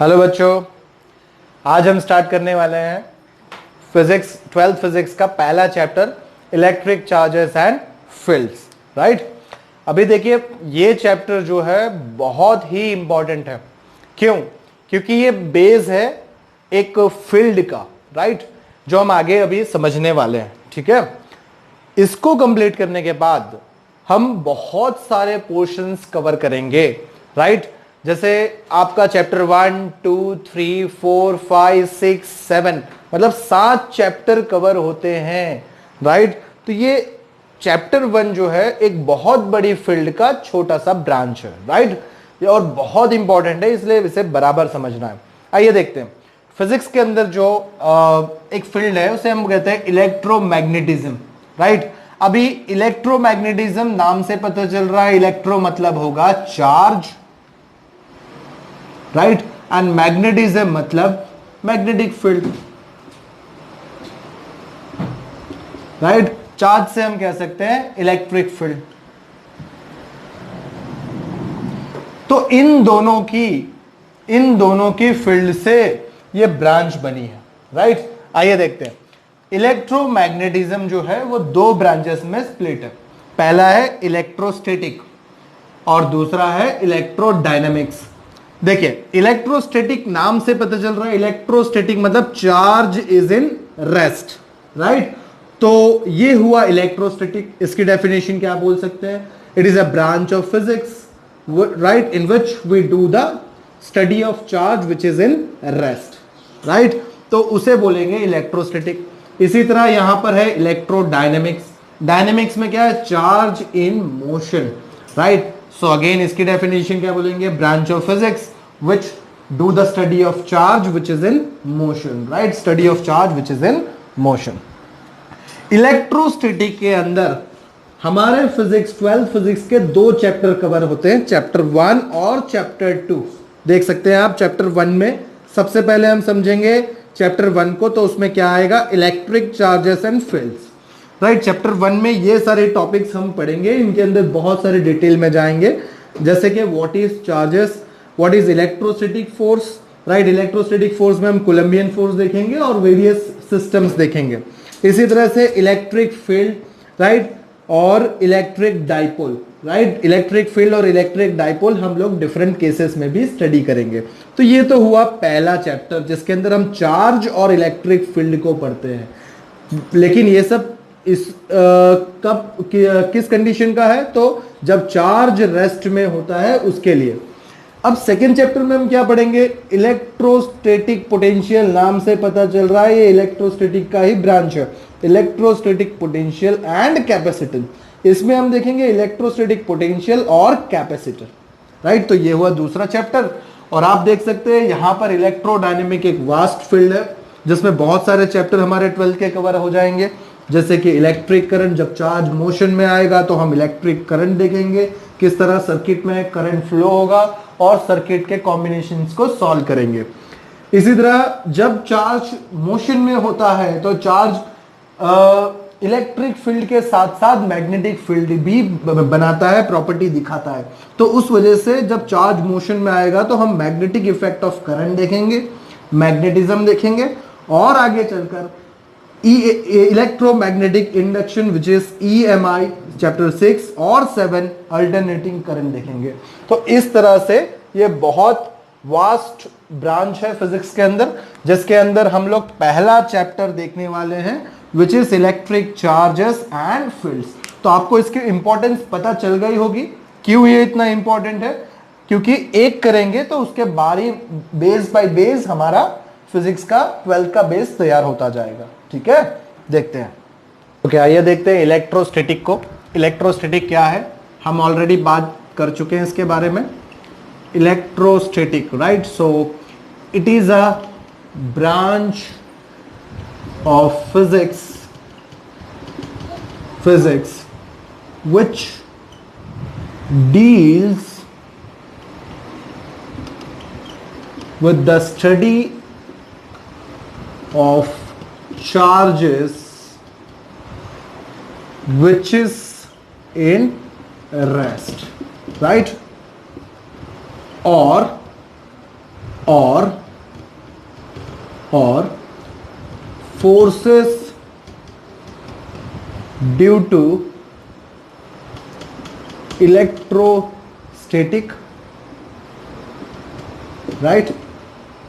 Hello बच्चों, आज हम स्टार्ट करने वाले हैं फिजिक्स 12th फिजिक्स का पहला chapter electric charges and fields. Right, अभी देखिए ये चैप्टर जो है बहुत ही इंपॉर्टेंट है। क्यों? क्योंकि ये बेस है एक फील्ड का, राइट, जो हम आगे अभी समझने वाले हैं। ठीक है, इसको कंप्लीट करने के बाद हम बहुत सारे पोर्शंस कवर करेंगे। राइट, जैसे आपका चैप्टर 1, 2, 3, 4, 5, 6, 7 मतलब 7 चैप्टर कवर होते हैं। राइट, तो ये चैप्टर 1 जो है एक बहुत बड़ी फील्ड का छोटा सा ब्रांच है। राइट, ये और बहुत इंपॉर्टेंट है, इसलिए इसे बराबर समझना है। आइए देखते हैं फिजिक्स के अंदर जो एक फील्ड है उसे हम कहते हैं इलेक्ट्रोमैग्नेटिज्म। राइट, अभी इलेक्ट्रोमैग्नेटिज्म नाम से पता चल रहा है, इलेक्ट्रो मतलब होगा चार्ज, राइट, एंड मैग्नेटिज्म मतलब मैग्नेटिक फील्ड। राइट, चार्ज से हम कह सकते हैं इलेक्ट्रिक फील्ड। तो इन दोनों की फील्ड से ये ब्रांच बनी है। राइट, आइए देखते हैं। इलेक्ट्रोमैग्नेटिज्म जो है वो दो ब्रांचेस में स्प्लिट है। पहला है इलेक्ट्रोस्टैटिक और दूसरा है इलेक्ट्रोडायनामिक्स। देखिए, इलेक्ट्रोस्टैटिक नाम से पता चल रहा है, इलेक्ट्रोस्टैटिक मतलब charge is in rest. Right, तो ये हुआ इलेक्ट्रोस्टैटिक। इसकी डेफिनेशन क्या बोल सकते हैं? It is a branch of physics, right, in which we do the study of charge which is in rest. Right, तो उसे बोलेंगे इलेक्ट्रोस्टैटिक। इसी तरह यहां पर है इलेक्ट्रोडायनेमिक्स। डायनेमिक्स में क्या है? Charge in motion. Right, so again इसकी डेफिनेशन क्या बोलेंगे? Branch of physics which do the study of charge which is in motion, right, study of charge which is in motion। Electrostatic के अंदर हमारे physics 12th physics के दो chapter cover होते हैं, चैप्टर 1 और चैप्टर 2। देख सकते हैं आप चैप्टर 1 में सबसे पहले हम समझेंगे चैप्टर 1 को, तो उसमें क्या आएगा? Electric charges and fields. Right, chapter 1 में ये सारे टॉपिक्स हम पढ़ेंगे, इनके अंदर बहुत सारे डिटेल में जाएंगे, जैसे कि what is charges, what is electrostatic force. Right, electrostatic force में हम कोलंबियन फोर्स देखेंगे और वेरियस सिस्टम्स देखेंगे। इसी तरह से इलेक्ट्रिक फील्ड, राइट, और electric dipole. Right, electric field और इलेक्ट्रिक डाइपोल हम लोग डिफरेंट केसेस में भी स्टडी करेंगे। तो ये तो हुआ पहला चैप्टर जिसके अंदर हम चार्ज और इलेक्ट्रिक फील्ड को पढ़ते हैं। लेकिन ये सब किस कंडीशन का है? तो जब चार्ज रेस्ट में होता है उसके लिए। अब सेकेंड चैप्टर में हम क्या पढ़ेंगे? Electrostatic potential. नाम से पता चल रहा है ये इलेक्ट्रोस्टैटिक का ही ब्रांच है, इलेक्ट्रोस्टैटिक पोटेंशियल एंड कैपेसिटेंस। इसमें हम देखेंगे इलेक्ट्रोस्टैटिक पोटेंशियल और कैपेसिटर। राइट, तो ये हुआ दूसरा चैप्टर। और आप देख सकते हैं यहां पर इलेक्ट्रोडायनेमिक एक वास्ट फील्ड है जिसमें बहुत सारे चैप्टर हमारे 12th के कवर हो जाएंगे, जैसे कि इलेक्ट्रिक करंट। जब चार्ज मोशन में आएगा तो हम इलेक्ट्रिक करंट देखेंगे, किस तरह सर्किट में करंट फ्लो होगा और सर्किट के कॉम्बिनेशंस को सॉल्व करेंगे। इसी तरह जब चार्ज मोशन में होता है तो चार्ज इलेक्ट्रिक फील्ड के साथ साथ मैग्नेटिक फील्ड भी बनाता है, प्रॉपर्टी दिखाता है। तो उस वजह से जब चार्ज मोशन में आएगा तो हम मैग्नेटिक इफेक्ट ऑफ करंट देखेंगे, मैग्नेटिज्म देखेंगे, और आगे चलकर electromagnetic induction which is EMI chapter 6 और 7 अल्टरनेटिंग करंट देखेंगे। तो इस तरह से ये बहुत वास्ट ब्रांच है फिजिक्स के अंदर, जिसके अंदर हम लोग पहला चैप्टर देखने वाले हैं which is electric charges and fields. तो आपको इसकी इंपॉर्टेंस पता चल गई होगी क्यों ये इतना इंपॉर्टेंट है, क्योंकि एक करेंगे तो उसके बारी बेस बाय बेस हमारा फिजिक्स का 12th का बेस तैयार होता जाएगा। ठीक है, देखते हैं। ओके, आइए देखते हैं इलेक्ट्रोस्टैटिक को। इलेक्ट्रोस्टैटिक क्या है? हम ऑलरेडी बात कर चुके हैं इसके बारे में। Electrostatic, right, so it is a branch of physics which deals with the study of charges which is in rest, right, or और forces due to electrostatic, right,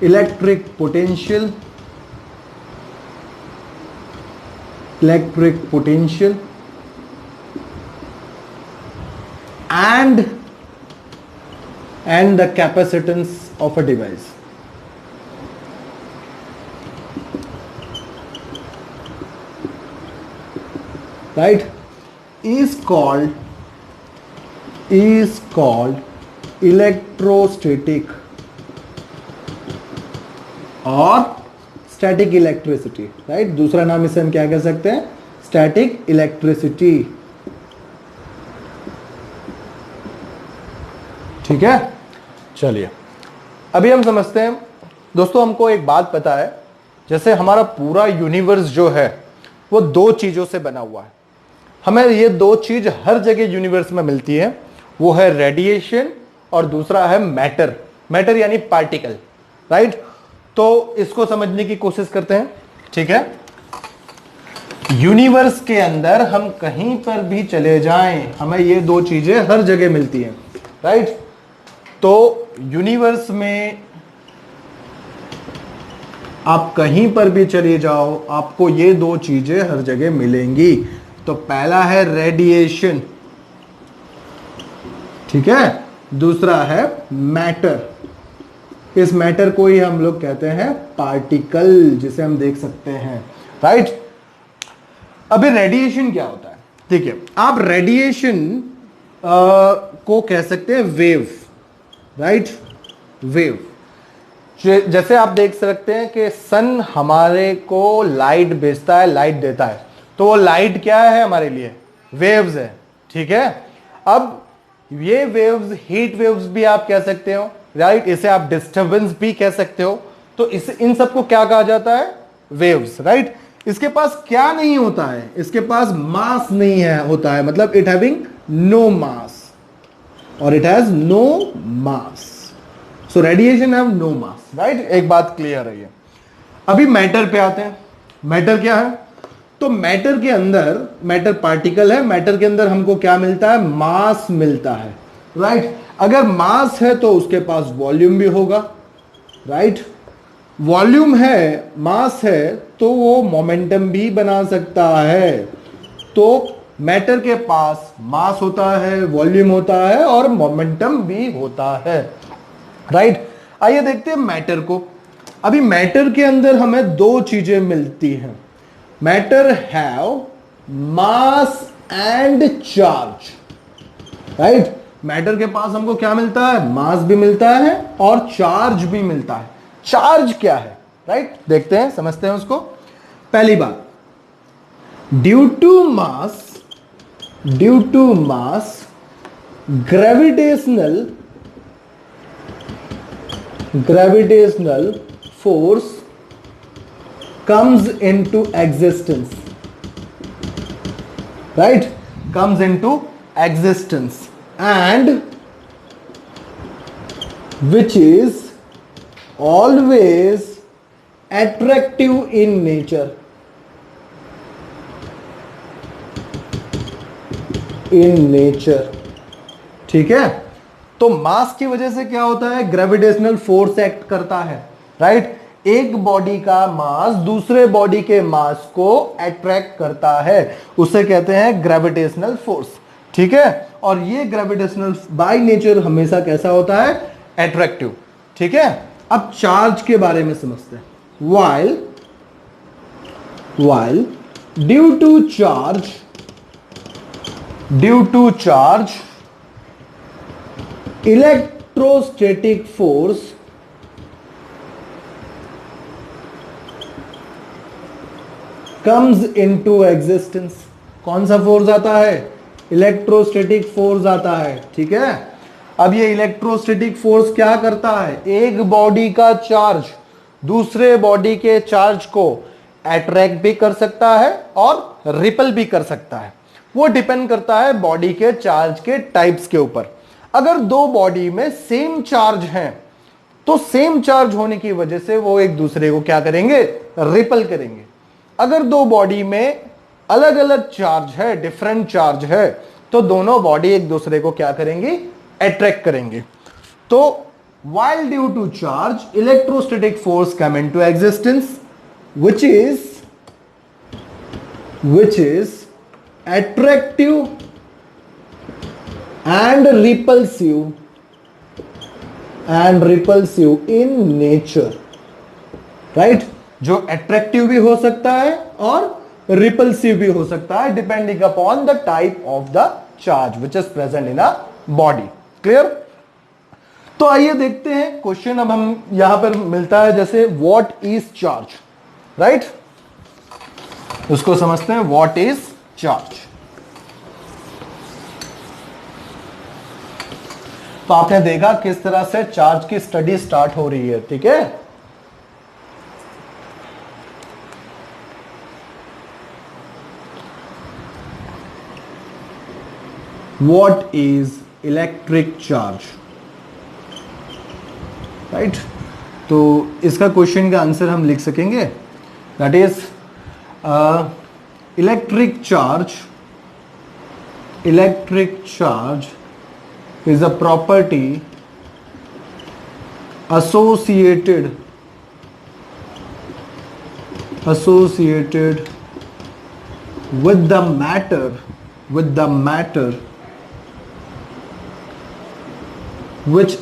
electric potential and the capacitance of a device. Right, is called electrostatic और static electricity. Right, दूसरा नाम इसे हम क्या कह सकते हैं? Static electricity. ठीक है, चलिए अभी हम समझते हैं. दोस्तों हमको एक बात पता है, जैसे हमारा पूरा यूनिवर्स जो है वो दो चीजों से बना हुआ है. हमें ये दो चीज हर जगह यूनिवर्स में मिलती है, वो है रेडिएशन और दूसरा है मैटर. मैटर यानी पार्टिकल. राइट, तो इसको समझने की कोशिश करते हैं. ठीक है, यूनिवर्स के अंदर हम कहीं पर भी चले जाएं, हमें ये दो चीजें हर जगह मिलती हैं. राइट, तो यूनिवर्स में आप कहीं पर भी चले जाओ, आपको ये दो चीजें हर जगह मिलेंगी. तो पहला है रेडिएशन, ठीक है, दूसरा है मैटर. इस मैटर को ही हम लोग कहते हैं पार्टिकल, जिसे हम देख सकते हैं. राइट, अभी रेडिएशन क्या होता है? ठीक है, आप रेडिएशन को कह सकते हैं वेव. Right, wave. जैसे आप देख सकते हैं कि सन हमारे को लाइट भेजता है, लाइट देता है, तो वो लाइट क्या है हमारे लिए? वेव्स है. ठीक है, अब ये वेव्स, हीट वेव्स भी आप कह सकते हो. राइट, इसे आप डिस्टर्बेंस भी कह सकते हो. तो इस इन सबको क्या कहा जाता है? वेव्स. राइट, इसके पास क्या नहीं होता है? इसके पास मास नहीं है, होता है, मतलब इट हैविंग नो मास और it has no mass. So radiation have no mass. Right, एक बात क्लियर है ये. अभी मैटर पे आते हैं. मैटर क्या है? तो मैटर के अंदर, मैटर पार्टिकल है, मैटर के अंदर हमको क्या मिलता है? मास मिलता है. राइट, अगर मास है तो उसके पास वॉल्यूम भी होगा. राइट, वॉल्यूम है, मास है, तो वो मोमेंटम भी बना सकता है. तो मैटर के पास मास होता है, वॉल्यूम होता है और मोमेंटम भी होता है. राइट, आइए देखते हैं मैटर को. अभी मैटर के अंदर हमें दो चीजें मिलती हैं. Matter have mass and charge. Right, matter के पास हमको क्या मिलता है? मास भी मिलता है और चार्ज भी मिलता है. चार्ज क्या है? राइट, देखते हैं, समझते हैं उसको. पहली बात, due to mass gravitational force comes into existence. Right, comes into existence, and which is always attractive in nature. ठीक है, तो मास की वजह से क्या होता है? ग्रेविटेशनल फोर्स एक्ट करता है. राइट, एक बॉडी का मास दूसरे बॉडी के मास को अट्रैक्ट करता है, उसे कहते हैं ग्रेविटेशनल फोर्स. ठीक है, और ये ग्रेविटेशनल बाय नेचर हमेशा कैसा होता है? अट्रैक्टिव. ठीक है, अब चार्ज के बारे में समझते हैं. while due to charge electrostatic force comes into existence. कौन सा फोर्स आता है? इलेक्ट्रोस्टैटिक फोर्स आता है. ठीक है, अब ये इलेक्ट्रोस्टैटिक फोर्स क्या करता है? एक बॉडी का चार्ज दूसरे बॉडी के चार्ज को अट्रैक्ट भी कर सकता है और रिपल भी कर सकता है. वो डिपेंड करता है बॉडी के चार्ज के टाइप्स के ऊपर. अगर दो बॉडी में सेम चार्ज हैं तो सेम चार्ज होने की वजह से वो एक दूसरे को क्या करेंगे, रिपल करेंगे। अगर दो बॉडी में अलग अलग चार्ज है, डिफरेंट चार्ज है, तो दोनों बॉडी एक दूसरे को क्या करेंगे, अट्रैक्ट करेंगे। तो while due to charge, electrostatic force come into existence, which is attractive and repulsive in nature, right? जो attractive भी हो सकता है और repulsive भी हो सकता है, depending upon the type of the charge which is present in a body. Clear? तो आइए देखते हैं क्वेश्चन। अब हम यहां पर मिलता है जैसे व्हाट इज चार्ज, राइट? उसको समझते हैं, व्हाट इज चार्ज। तो आपने देखा किस तरह से चार्ज की स्टडी स्टार्ट हो रही है, ठीक है? What is electric charge, right? तो इसका क्वेश्चन का आंसर हम लिख सकेंगे, that is electric charge is a property associated with the matter which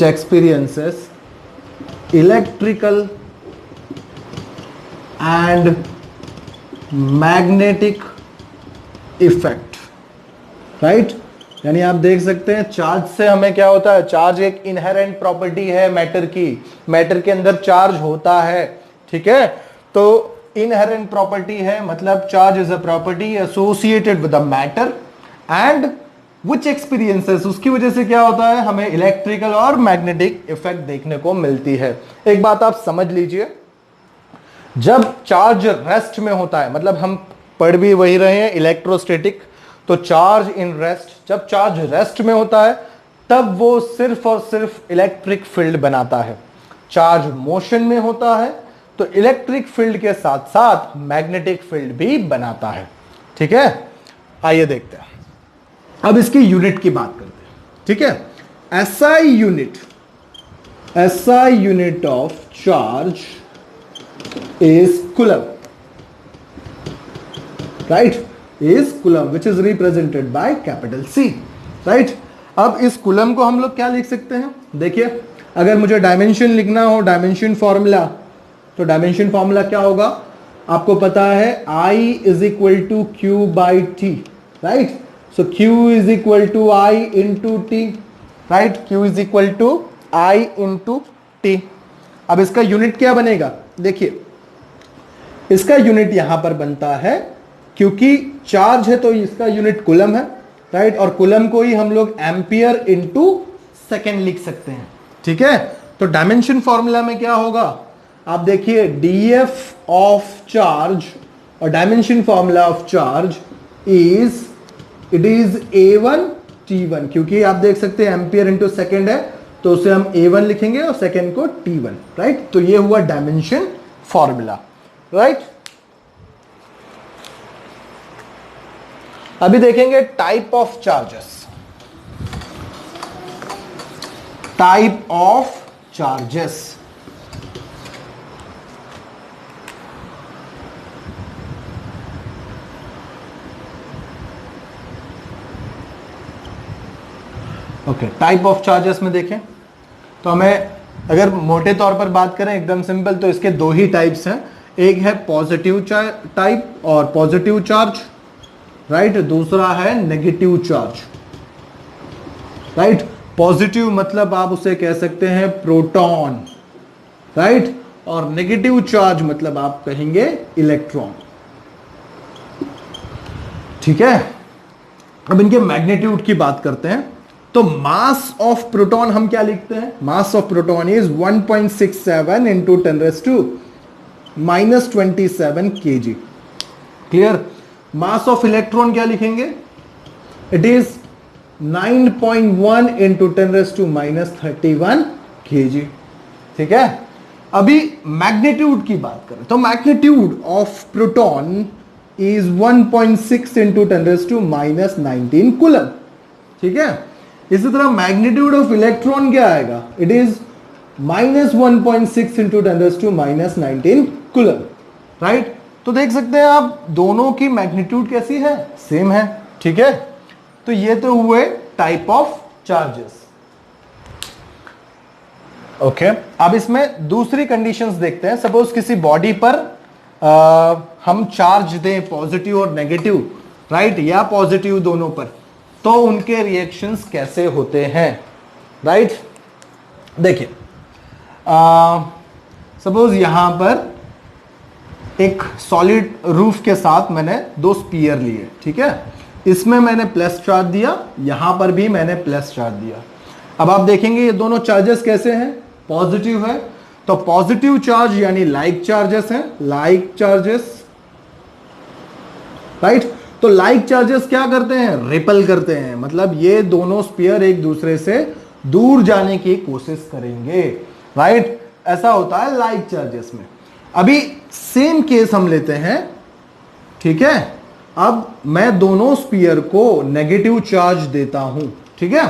experiences electrical and magnetic effect, right? यानी आप देख सकते हैं चार्ज से हमें क्या होता है, चार्ज एक इनहेरेंट प्रॉपर्टी है मैटर की, मैटर के अंदर चार्ज होता है, ठीक है? तो इनहेरेंट प्रॉपर्टी है, मतलब charge is a property associated with the matter and which experiences, उसकी वजह से क्या होता है, हमें इलेक्ट्रिकल और मैग्नेटिक इफेक्ट देखने को मिलती है। एक बात आप समझ लीजिए, जब चार्ज रेस्ट में होता है, मतलब हम पढ़ भी वही रहे हैं इलेक्ट्रोस्टैटिक, तो चार्ज इन रेस्ट, जब चार्ज रेस्ट में होता है तब वो सिर्फ और सिर्फ इलेक्ट्रिक फील्ड बनाता है। चार्ज मोशन में होता है तो इलेक्ट्रिक फील्ड के साथ साथ मैग्नेटिक फील्ड भी बनाता है, ठीक है? आइए देखते हैं, अब इसकी यूनिट की बात करते हैं, ठीक है? SI unit of charge is coulomb, right? Is coulomb which is represented by capital C, right? अब इस कूलम को हम लोग क्या लिख सकते हैं, देखिए, अगर मुझे डायमेंशन लिखना हो, डायमेंशन फॉर्मूला, तो डायमेंशन फॉर्मूला क्या होगा, आपको पता है I is equal to Q by T, right? So Q is equal to I into T, right? Q is equal to I into T. अब इसका यूनिट क्या बनेगा, देखिए, इसका यूनिट यहां पर बनता है, क्योंकि चार्ज है तो इसका यूनिट कूलम है, राइट? और कूलम को ही हम लोग एम्पियर इंटू सेकेंड लिख सकते हैं, ठीक है? तो डायमेंशन फॉर्मूला में क्या होगा, आप देखिए, dF ऑफ चार्ज और dimension formula of charge is A1 T1, क्योंकि आप देख सकते हैं एम्पियर इंटू सेकेंड है तो उसे हम A1 लिखेंगे और सेकेंड को T1, राइट? तो ये हुआ डायमेंशन फॉर्मूला, राइट? अभी देखेंगे type of charges. Okay, type of charges में देखें तो हमें अगर मोटे तौर पर बात करें एकदम सिंपल, तो इसके दो ही टाइप्स हैं, एक है पॉजिटिव टाइप और पॉजिटिव चार्ज, राइट? दूसरा है नेगेटिव चार्ज, राइट? पॉजिटिव मतलब आप उसे कह सकते हैं प्रोटॉन, राइट? और नेगेटिव चार्ज मतलब आप कहेंगे इलेक्ट्रॉन, ठीक है? अब इनके मैग्नीट्यूड की बात करते हैं, तो मास ऑफ प्रोटॉन हम क्या लिखते हैं, mass of proton is 1.67 into 10⁻⁻27 kg, clear? Mass of electron क्या लिखेंगे, इट इज 9.1 इंटू 10⁻⁻31 kg। ठीक है, अभी मैग्नीट्यूड की बात करें तो magnitude of proton is 1.6 into 10⁻19 coulomb. ठीक है, इसी तरह मैग्नीट्यूड ऑफ इलेक्ट्रॉन क्या आएगा, it is -1.6 into 10⁻19 coulomb. Right, तो देख सकते हैं आप दोनों की मैग्नीट्यूड कैसी है, सेम है। ठीक है, तो ये तो हुए टाइप ऑफ चार्जेस। ओके, अब इसमें दूसरी कंडीशंस देखते हैं। सपोज किसी बॉडी पर हम चार्ज दें पॉजिटिव और नेगेटिव, राइट, या पॉजिटिव दोनों पर, तो उनके रिएक्शंस कैसे होते हैं। राइट, देखिए सपोज यहां पर एक सॉलिड रूफ के साथ मैंने दो स्पीयर लिए। ठीक है, इसमें मैंने प्लस चार्ज दिया, यहां पर भी मैंने प्लस चार्ज दिया। अब आप देखेंगे ये दोनों चार्जेस कैसे हैं, पॉजिटिव है, तो पॉजिटिव चार्ज यानी लाइक चार्जेस हैं, लाइक चार्जेस। राइट, तो लाइक चार्जेस क्या करते हैं, रिपल करते हैं, मतलब ये दोनों स्पीयर एक दूसरे से दूर जाने की कोशिश करेंगे। राइट, ऐसा होता है लाइक चार्जेस में। अभी सेम केस हम लेते हैं। ठीक है, अब मैं दोनों स्पीयर को नेगेटिव चार्ज देता हूं। ठीक है,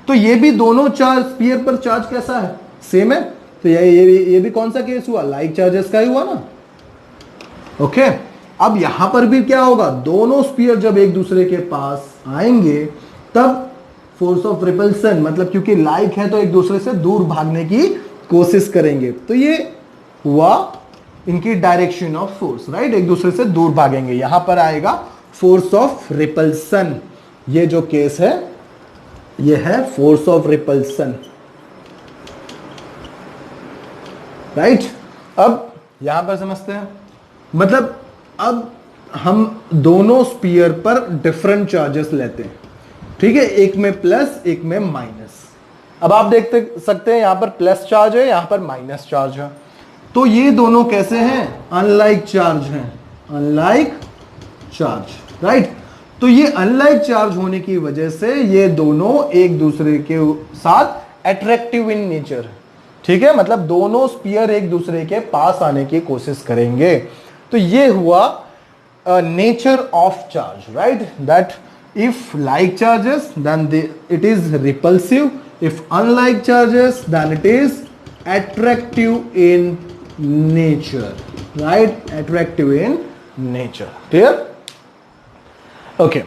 तो ये भी दोनों चार्ज स्पीयर पर चार्ज कैसा है, सेम है, तो ये भी कौन सा केस हुआ, लाइक चार्जेस का ही हुआ ना। ओके, अब यहां पर भी क्या होगा, दोनों स्पीयर जब एक दूसरे के पास आएंगे तब फोर्स ऑफ रिपल्सन, मतलब क्योंकि लाइक है तो एक दूसरे से दूर भागने की कोशिश करेंगे, तो ये हुआ इनकी डायरेक्शन ऑफ फोर्स। राइट, एक दूसरे से दूर भागेंगे, यहां पर आएगा फोर्स ऑफ रिपल्सन। ये जो केस है ये है फोर्स ऑफ रिपल्सन। राइट, अब यहां पर समझते हैं, मतलब अब हम दोनों स्पीयर पर डिफरेंट चार्जेस लेते हैं। ठीक है, एक में प्लस एक में माइनस। अब आप देख सकते हैं यहां पर प्लस चार्ज है, यहां पर माइनस चार्ज है, तो ये दोनों कैसे हैं, अनलाइक चार्ज हैं, अनलाइक चार्ज। राइट, तो ये अनलाइक चार्ज होने की वजह से ये दोनों एक दूसरे के साथ अट्रैक्टिव इन नेचर। ठीक है, मतलब दोनों स्पीयर एक दूसरे के पास आने की कोशिश करेंगे, तो ये हुआ nature of charge. Right, that if like charges then it is repulsive, if unlike charges then it is attractive in nature. Right, attractive in nature. Clear? Okay,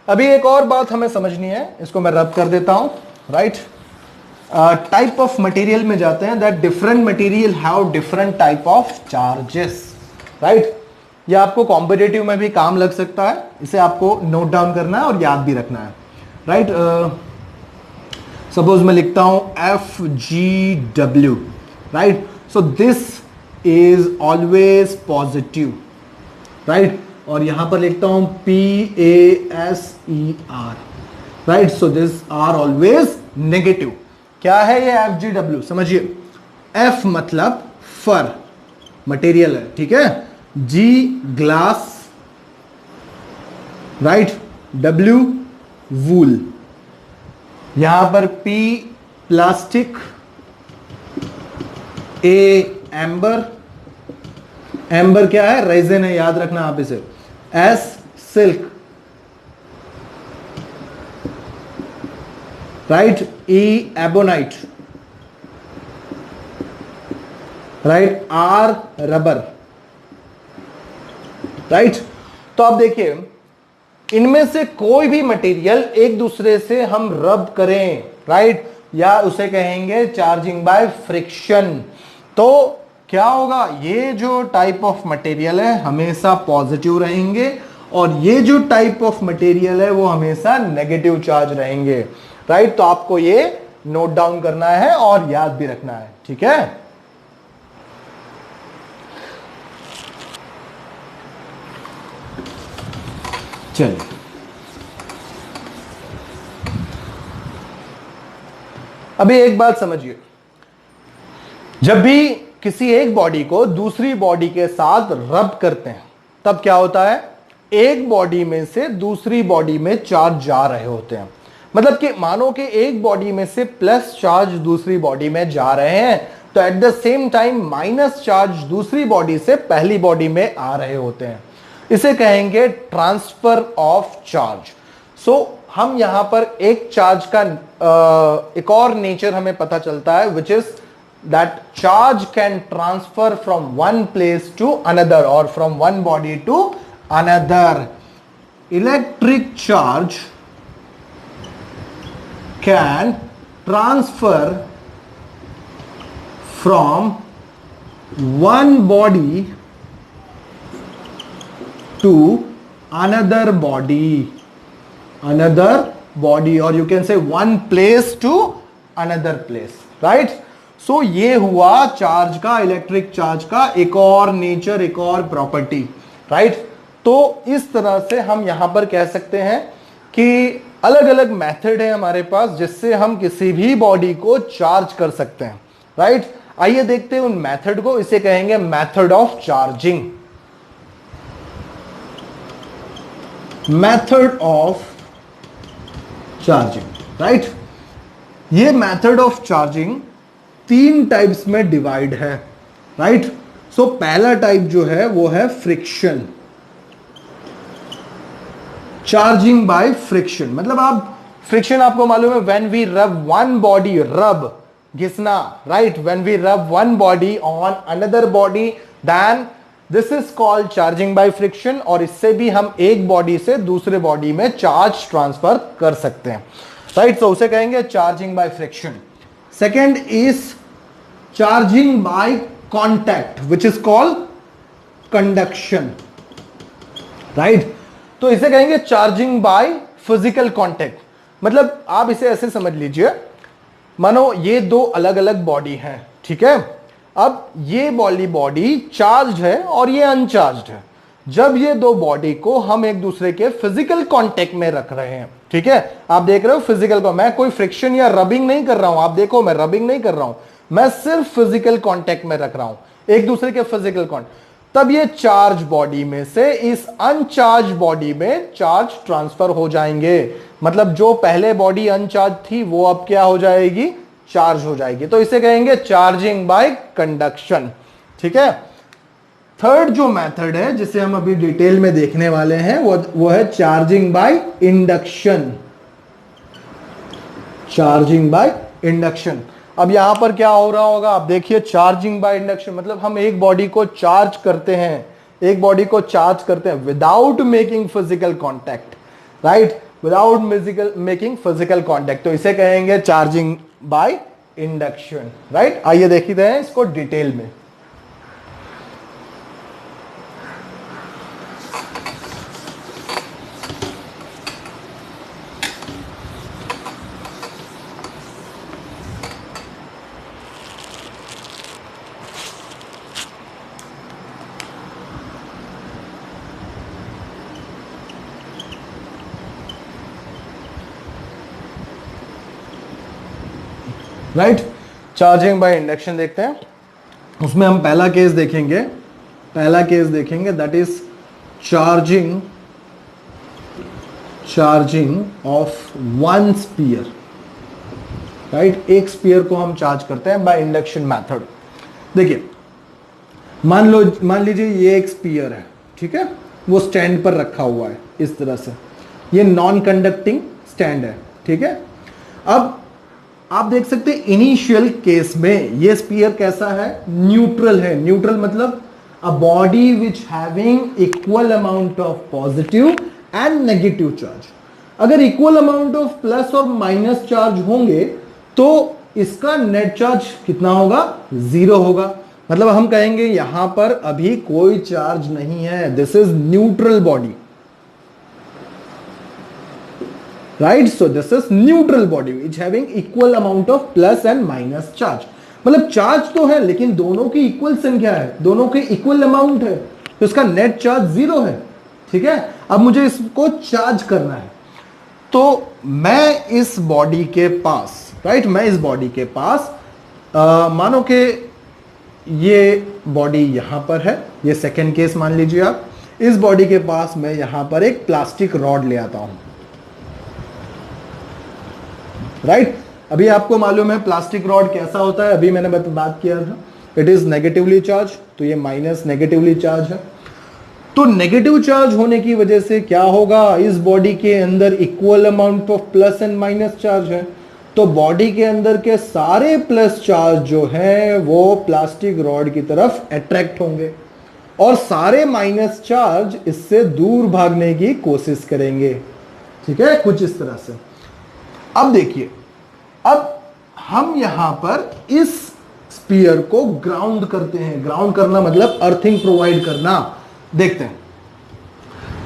अभी एक और बात हमें समझनी है, इसको मैं रब कर देता हूं। राइट, टाइप ऑफ मटेरियल में जाते हैं, that different material have different type of charges. Right, ये आपको कॉम्पिटिटिव में भी काम लग सकता है, इसे आपको नोट डाउन करना है और याद भी रखना है। राइट, सपोज मैं लिखता हूं FgW। Right, so this is always positive. Right, और यहां पर लिखता हूं PaSeR। Right, so this are always negative. क्या है ये FgW, समझिए, F मतलब फर, मटेरियल है। ठीक है, G ग्लास, राइट, W वूल, यहां पर P plastic, A amber, amber क्या है, रेजिन है, याद रखना आप इसे, S silk, right, E ebonite, right, R rubber. Right, तो आप देखिए इनमें से कोई भी मटेरियल एक दूसरे से हम रब करें, राइट, या उसे कहेंगे चार्जिंग बाय फ्रिक्शन, तो क्या होगा, ये जो टाइप ऑफ मटेरियल है हमेशा पॉजिटिव रहेंगे और ये जो टाइप ऑफ मटेरियल है वो हमेशा नेगेटिव चार्ज रहेंगे। राइट, तो आपको ये नोट डाउन करना है और याद भी रखना है। ठीक है, चलिए अभी एक बात समझिए, जब भी किसी एक बॉडी को दूसरी बॉडी के साथ रब करते हैं तब क्या होता है, एक बॉडी में से दूसरी बॉडी में चार्ज जा रहे होते हैं, मतलब कि मानो कि एक बॉडी में से प्लस चार्ज दूसरी बॉडी में जा रहे हैं, तो at the same time minus charge दूसरी बॉडी से पहली बॉडी में आ रहे होते हैं। इसे कहेंगे ट्रांसफर ऑफ चार्ज। सो हम यहां पर एक चार्ज का एक और नेचर हमें पता चलता है, which is that charge can transfer from one place to another or from one body to another. Electric charge can transfer from one body to another body, or you can say one place to another place, right? So ये हुआ charge का, electric charge का एक और nature, एक और property, right? तो इस तरह से हम यहां पर कह सकते हैं कि अलग अलग मेथड है हमारे पास जिससे हम किसी भी बॉडी को चार्ज कर सकते हैं, राइट? आइए देखते हैं उन मेथड को। इसे कहेंगे method of charging. Method of charging, right? ये मेथड ऑफ चार्जिंग 3 टाइप्स में डिवाइड है, राइट? सो पहला टाइप जो है वो है फ्रिक्शन, चार्जिंग बाय फ्रिक्शन। मतलब आप फ्रिक्शन आपको मालूम है, when we rub one body, rub घिसना, right? When we rub one body on another body, then this is called charging by friction. और इससे भी हम एक बॉडी से दूसरे बॉडी में चार्ज ट्रांसफर कर सकते हैं, राइट? तो उसे कहेंगे charging by friction. Second is charging by contact, which is called conduction, right? तो इसे कहेंगे चार्जिंग बाय फिजिकल कॉन्टैक्ट। मतलब आप इसे ऐसे समझ लीजिए, मानो ये दो अलग अलग बॉडी हैं, ठीक है? अब ये बॉडी चार्ज है और ये अनचार्ज है। जब ये दो बॉडी को हम एक दूसरे के फिजिकल कांटेक्ट में रख रहे हैं, ठीक है? आप देख रहे हो फिजिकल को, मैं कोई फ्रिक्शन या रबिंग नहीं कर रहा हूं। आप देखो मैं रबिंग नहीं कर रहा हूं, मैं सिर्फ फिजिकल कांटेक्ट में रख रहा हूं एक दूसरे के फिजिकल कांटेक्ट। तब ये चार्ज बॉडी में से इस अनचार्ज बॉडी में चार्ज ट्रांसफर हो जाएंगे। मतलब जो पहले बॉडी अनचार्ज थी वो अब क्या हो जाएगी? चार्ज हो जाएगी। तो इसे कहेंगे चार्जिंग बाय कंडक्शन, ठीक है? थर्ड जो मेथड है जिसे हम अभी डिटेल में देखने वाले हैं वो है charging by induction. Charging by induction. अब यहां पर क्या हो रहा होगा आप देखिए, चार्जिंग बाय इंडक्शन मतलब हम एक बॉडी को चार्ज करते हैं, एक बॉडी को चार्ज करते हैं without making physical contact, right? Without making physical contact. तो इसे कहेंगे चार्जिंग बाय इंडक्शन, राइट? आइए देखते हैं इसको डिटेल में। राइट? चार्जिंग बाय इंडक्शन देखते हैं। उसमें हम पहला केस देखेंगे that is charging of one sphere, right? एक स्पीयर को हम चार्ज करते हैं बाय इंडक्शन मेथड। देखिए मान लीजिए ये एक स्पीयर है, ठीक है? वो स्टैंड पर रखा हुआ है इस तरह से, ये नॉन कंडक्टिंग स्टैंड है, ठीक है? अब आप देख सकते हैं इनिशियल केस में ये स्पीयर कैसा है? न्यूट्रल है। न्यूट्रल मतलब a body which having equal amount of positive and negative charge. अगर इक्वल अमाउंट ऑफ प्लस और माइनस चार्ज होंगे तो इसका नेट चार्ज कितना होगा? 0 होगा। मतलब हम कहेंगे यहां पर अभी कोई चार्ज नहीं है, this is neutral body, right? So this is neutral body which having equal amount of plus and minus charge। मतलब चार्ज तो है लेकिन दोनों की इक्वल संख्या है, दोनों के इक्वल अमाउंट है, तो इसका नेट चार्ज 0 है, ठीक है? अब मुझे इसको चार्ज करना है, तो मैं इस बॉडी के पास, राइट? मैं इस बॉडी के पास मानो कि ये बॉडी यहां पर है, ये सेकेंड केस मान लीजिए आप। इस बॉडी के पास मैं यहां पर एक प्लास्टिक रॉड ले आता हूं, राइट। अभी आपको मालूम है प्लास्टिक रॉड कैसा होता है, अभी मैंने बात किया था, इट इज नेगेटिवली चार्ज, तो ये माइनस नेगेटिवली चार्ज है। तो नेगेटिव चार्ज होने की वजह से क्या होगा, इस बॉडी के अंदर equal amount of plus and minus charge है, तो बॉडी के अंदर के सारे प्लस चार्ज जो है वो प्लास्टिक रॉड की तरफ अट्रैक्ट होंगे और सारे माइनस चार्ज इससे दूर भागने की कोशिश करेंगे। ठीक है, कुछ इस तरह से। अब देखिए, अब हम यहां पर इस स्पीयर को ग्राउंड करते हैं। ग्राउंड करना मतलब अर्थिंग प्रोवाइड करना। देखते हैं,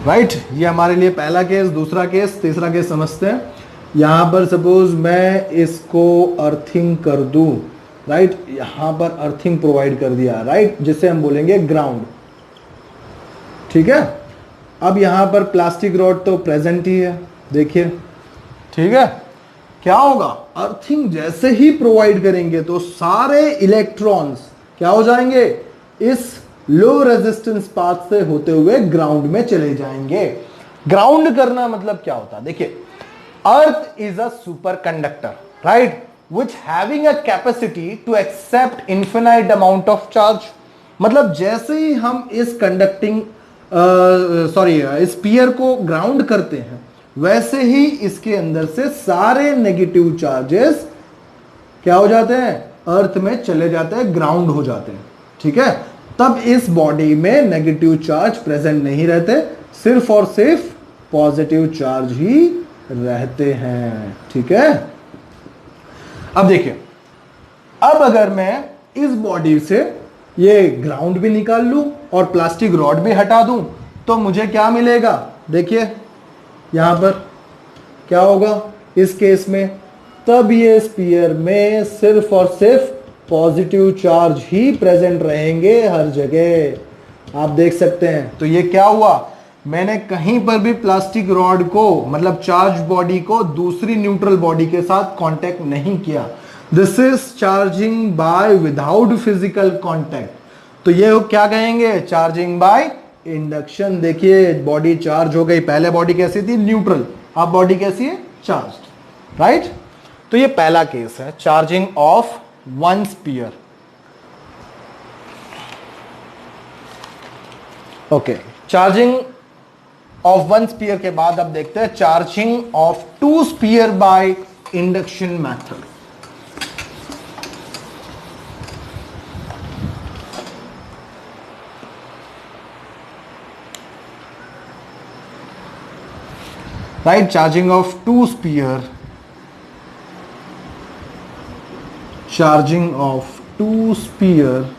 राइट। ये हमारे लिए पहला केस, दूसरा केस, तीसरा केस समझते हैं। यहां पर सपोज मैं इसको अर्थिंग कर दूं, राइट, यहां पर अर्थिंग प्रोवाइड कर दिया, राइट, जिसे हम बोलेंगे ग्राउंड। ठीक है, अब यहां पर प्लास्टिक रॉड तो प्रेजेंट ही है, देखिए। ठीक है, क्या होगा, अर्थिंग जैसे ही प्रोवाइड करेंगे तो सारे इलेक्ट्रॉन्स क्या हो जाएंगे, इस लो रेजिस्टेंस पाथ से होते हुए ग्राउंड में चले जाएंगे। ग्राउंड करना मतलब क्या होता है, देखिए, earth is a superconductor, right, which having a capacity to accept infinite amount of charge. मतलब जैसे ही हम इस कंडक्टिंग स्पीयर को ग्राउंड करते हैं, वैसे ही इसके अंदर से सारे नेगेटिव चार्जेस क्या हो जाते हैं, अर्थ में चले जाते हैं, ग्राउंड हो जाते हैं। ठीक है, तब इस बॉडी में नेगेटिव चार्ज प्रेजेंट नहीं रहते, सिर्फ और सिर्फ पॉजिटिव चार्ज ही रहते हैं। ठीक है, अब देखिए, अब अगर मैं इस बॉडी से ये ग्राउंड भी निकाल लूं और प्लास्टिक रॉड भी हटा दूं तो मुझे क्या मिलेगा, देखिए यहां पर क्या होगा इस केस में, तब ये स्पीयर में सिर्फ और सिर्फ पॉजिटिव चार्ज ही प्रेजेंट रहेंगे हर जगह, आप देख सकते हैं। तो ये क्या हुआ, मैंने कहीं पर भी प्लास्टिक रॉड को मतलब चार्ज बॉडी को दूसरी न्यूट्रल बॉडी के साथ कांटेक्ट नहीं किया। This is charging by without physical contact. तो ये क्या कहेंगे, चार्जिंग बाय इंडक्शन। देखिए बॉडी चार्ज हो गई, पहले बॉडी कैसी थी, न्यूट्रल, अब बॉडी कैसी है, चार्ज्ड, राइट। तो ये पहला केस है, charging of one sphere. Okay, charging of one sphere के बाद अब देखते हैं charging of two sphere by induction method. Right, charging of two sphere, charging of two sphere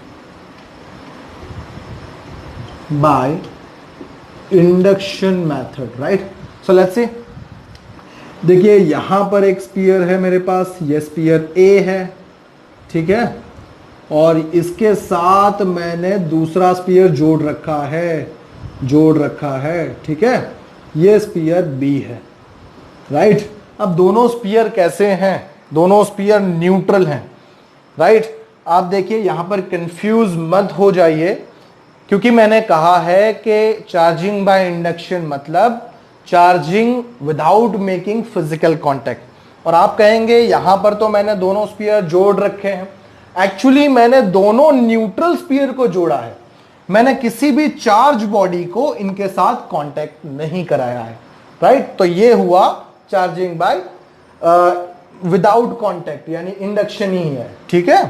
by induction method, right. So let's see, देखिए यहां पर एक spear है मेरे पास, ये स्पीयर ए है, ठीक है, और इसके साथ मैंने दूसरा स्पीयर जोड़ रखा है, ठीक है, ये स्पीयर बी है, राइट। अब दोनों स्पीयर कैसे हैं, दोनों स्पीयर न्यूट्रल हैं, राइट। आप देखिए यहां पर कंफ्यूज मत हो जाइए, क्योंकि मैंने कहा है कि चार्जिंग बाय इंडक्शन मतलब charging without making physical contact, और आप कहेंगे यहां पर तो मैंने दोनों स्पीयर जोड़ रखे हैं। एक्चुअली मैंने दोनों न्यूट्रल स्पीयर को जोड़ा है, मैंने किसी भी चार्ज बॉडी को इनके साथ कांटेक्ट नहीं कराया है, राइट। तो ये हुआ चार्जिंग बाय विदाउट कांटेक्ट, यानी इंडक्शन ही है, ठीक है।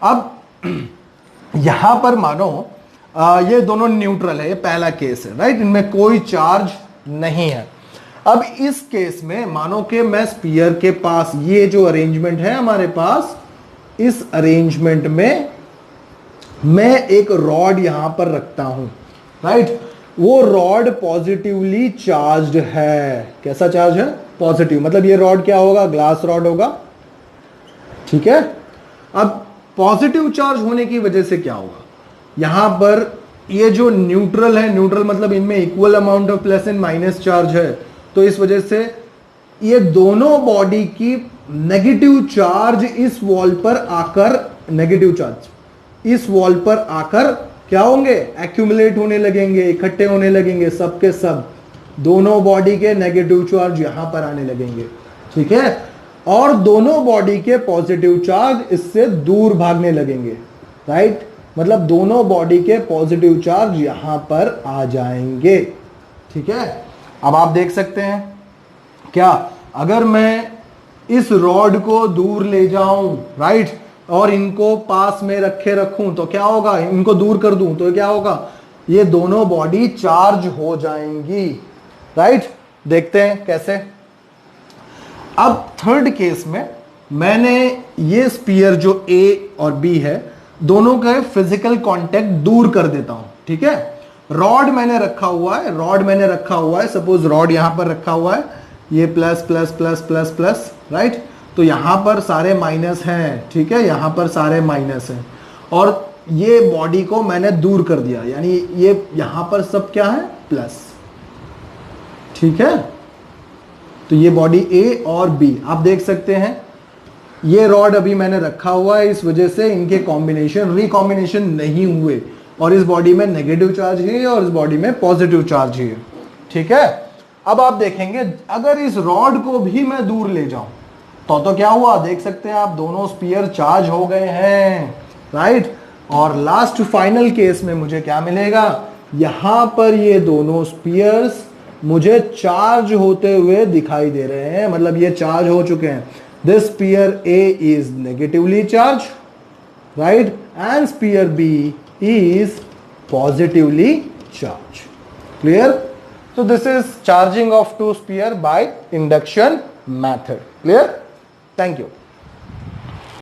अब यहां पर मानो ये दोनों न्यूट्रल है, ये पहला केस है, राइट, इनमें कोई चार्ज नहीं है। अब इस केस में मानो कि मैं स्पीयर के पास, ये जो अरेंजमेंट है हमारे पास, इस अरेंजमेंट में मैं एक रॉड यहां पर रखता हूं, राइट। वो रॉड पॉजिटिवली चार्ज्ड है। कैसा चार्ज है, पॉजिटिव, मतलब ये रॉड क्या होगा, ग्लास रॉड होगा, ठीक है। अब पॉजिटिव चार्ज होने की वजह से क्या होगा, यहां पर ये जो न्यूट्रल है, न्यूट्रल मतलब इनमें equal amount of plus and minus charge है, तो इस वजह से ये दोनों बॉडी की नेगेटिव चार्ज इस वॉल पर आकर, नेगेटिव चार्ज इस वॉल पर आकर क्या होंगे, एक्यूमुलेट होने लगेंगे, इकट्ठे होने लगेंगे, सब के सब दोनों बॉडी के नेगेटिव चार्ज यहां पर आने लगेंगे, ठीक है। और दोनों बॉडी के पॉजिटिव चार्ज इससे दूर भागने लगेंगे, राइट। मतलब दोनों बॉडी के पॉजिटिव चार्ज यहां पर आ जाएंगे, ठीक है। अब आप देख सकते हैं क्या, अगर मैं इस रॉड को दूर ले जाऊं, राइट, और इनको पास में रखे रखूं तो क्या होगा, इनको दूर कर दूं तो क्या होगा, ये दोनों बॉडी चार्ज हो जाएंगी, राइट। देखते हैं कैसे। अब थर्ड केस में मैंने ये स्पीयर जो ए और बी है दोनों का फिजिकल कांटेक्ट दूर कर देता हूं, ठीक है। रॉड मैंने रखा हुआ है, सपोज रॉड यहां पर रखा हुआ है, ये plus plus plus plus plus, right. तो यहां पर सारे माइनस हैं, ठीक है, यहां पर सारे माइनस हैं, और ये बॉडी को मैंने दूर कर दिया, यानी ये यहां पर सब क्या है, प्लस, ठीक है। तो ये बॉडी ए और बी आप देख सकते हैं, ये रॉड अभी मैंने रखा हुआ है, इस वजह से इनके कॉम्बिनेशन रिकॉम्बिनेशन नहीं हुए, और इस बॉडी में नेगेटिव चार्ज है और इस बॉडी में पॉजिटिव चार्ज है, ठीक है। अब आप देखेंगे अगर इस रॉड को भी मैं दूर ले जाऊं तो क्या हुआ, देख सकते हैं आप, दोनों स्पीयर चार्ज हो गए हैं, राइट। और लास्ट फाइनल केस में मुझे क्या मिलेगा, यहां पर ये दोनों स्पीयर्स मुझे चार्ज होते हुए दिखाई दे रहे हैं, मतलब ये चार्ज हो चुके हैं। This sphere A is negatively charged, right, and sphere B is positively charged. Clear? So this is charging of two sphere by induction method. Clear? Thank you.